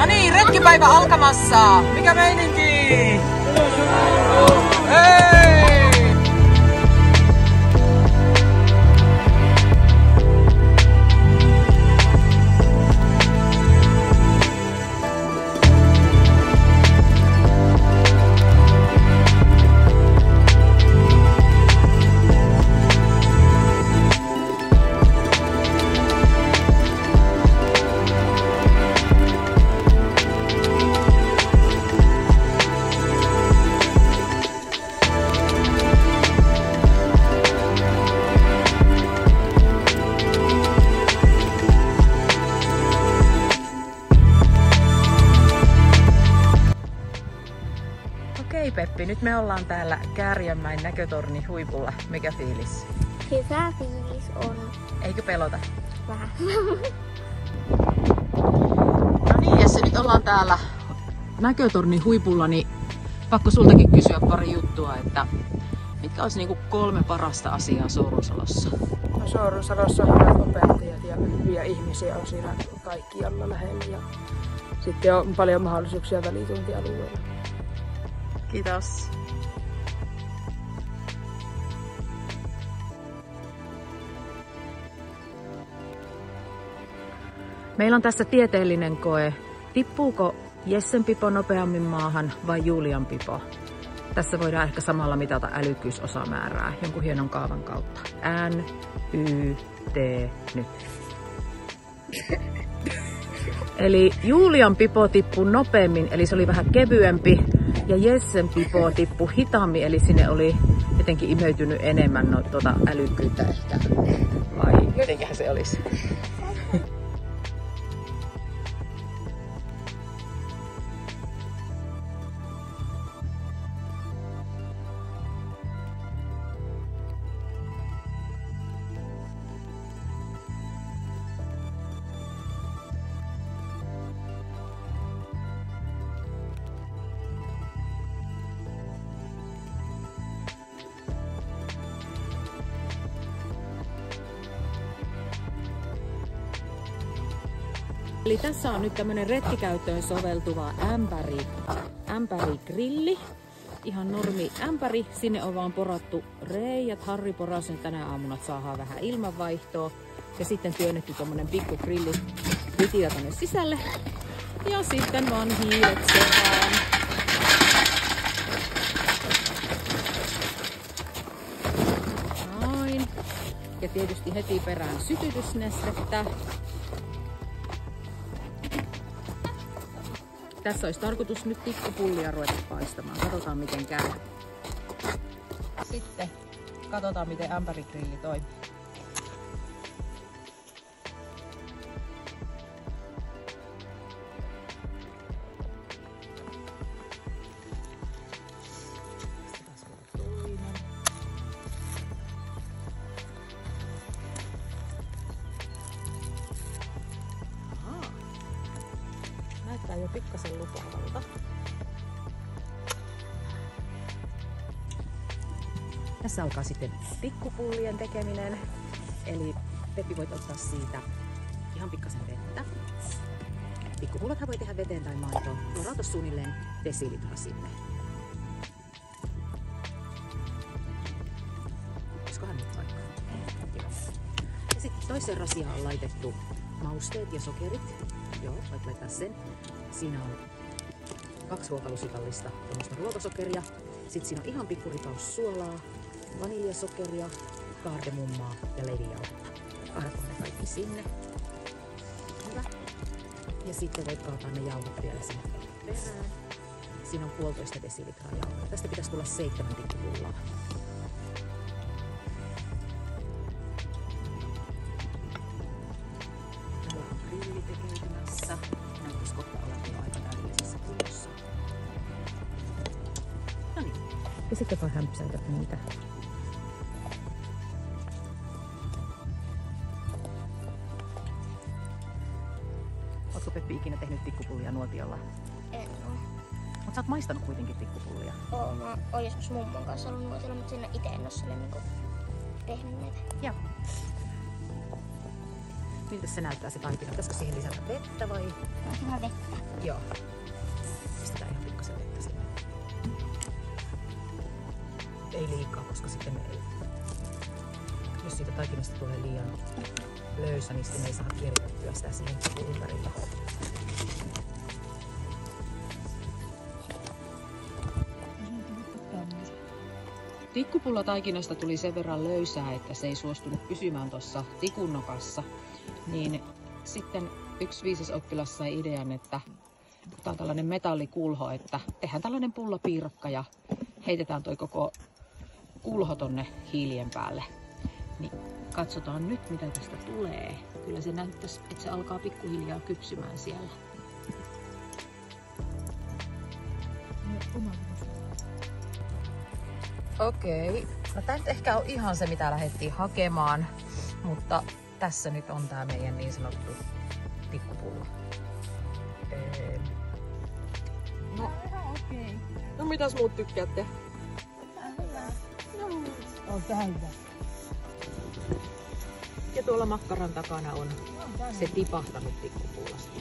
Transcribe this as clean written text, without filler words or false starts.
No niin, retkipäivä alkamassa! Mikä meininki? Hei! Okei Peppi, nyt me ollaan täällä Kääriänmäen näkötornin huipulla. Mikä fiilis? Hyvä fiilis on. Eikö pelota? Vähän. No niin, Jesse, nyt ollaan täällä näkötornin huipulla, niin pakko sultakin kysyä pari juttua, että mitkä olisi niinku 3 parasta asiaa Soorusalossa? No Soorusalossa on hyvät opettajat ja hyviä ihmisiä on siinä kaikkialla lähellä ja sitten on paljon mahdollisuuksia välituntialueella. Kiitos. Meillä on tässä tieteellinen koe. Tippuuko Jessen pipo nopeammin maahan vai Julian pipo? Tässä voidaan ehkä samalla mitata älykkyysosamäärää jonkun hienon kaavan kautta. N, Y, T, nyt. Eli Julian pipo tippui nopeammin, eli se oli vähän kevyempi. Ja Jessen pipo tippui hitaammin, eli sinne oli jotenkin imeytynyt enemmän älykkyyttä ehkä. Vai mitenköhän se olisi? Eli tässä on nyt tämmönen retkikäyttöön soveltuva ämpärigrilli. Ihan normi ämpäri. Sinne on vaan porattu reijät. Harri porasi tänä aamuna, että saadaan vähän ilmanvaihtoa. Ja sitten työnnetty tommonen pikku grilli vitillä tonne sisälle. Ja sitten vaan hiilet sekaan. Noin. Ja tietysti heti perään sytytysnestettä. Tässä olisi tarkoitus nyt tikkupullia ruveta paistamaan. Katsotaan miten käy. Sitten katsotaan miten ämpärigrilli toimii. Näyttää jo pikkasen lupaavalta. Tässä alkaa sitten pikkupullien tekeminen. Eli Peppi voit ottaa siitä ihan pikkasen vettä. Pikkupullathan voi tehdä veteen tai maitoon. Vorauta suunnilleen desilitra sinne. Olisikohan nyt vaikka? Joo. Ja sitten toiseen rasiaan on laitettu mausteet ja sokerit. Joo, voit laittaa sen. Siinä on 2 ruokalusikallista ruokasokeria. Sitten siinä on ihan pikku ripaus suolaa, vaniljasokeria, kaardemummaa ja leivijauhetta. Kaadat ne kaikki sinne. Hyvä. Ja sitten voit kaataa ne jauhot vielä sinne perään. Siinä on 1,5 desilitraa jauhoa. Tästä pitäisi tulla 7 pikkupullaa. Ja sitten vaan hämpsäytät niitä. Ootko Peppi ikinä tehnyt tikkupullia nuotiolla? En oo. Mut sä oot maistanut kuitenkin tikkupullia. Mä oon joskus mummon kanssa ollut nuotiolla, mutta siinä ite en oo sille tehnyt näitä. Joo. Miltä se näyttää se taikina? Pitäisikö siihen lisätä vettä vai? Vähän vettä. Joo. Pistetään ihan pikkasen vettä sinne. Ei liikaa, koska sitten jos siitä taikinasta tulee liian löysä, niin sitten ei saa kieritettyä sitä siihen ympärillä. Tikkupullotaikinasta tuli sen verran löysää, että se ei suostunut pysymään tuossa tikunnokassa. Niin sitten yksi viisas oppilas sai idean, että otetaan tällainen metallikulho, että tehdään tällainen pullapiirakka ja heitetään toi koko kulho tonne hiilien päälle. Niin katsotaan nyt, mitä tästä tulee. Kyllä se näyttäisi, että se alkaa pikkuhiljaa kypsymään siellä. Okei. No tää nyt ehkä on ihan se, mitä lähdettiin hakemaan, mutta tässä nyt on tää meidän niin sanottu tikkupullo. No, okei. No mitäs muut tykkäätte? On tää hyvä. Ja tuolla makkaran takana on se tipahtanut tikkupullasta.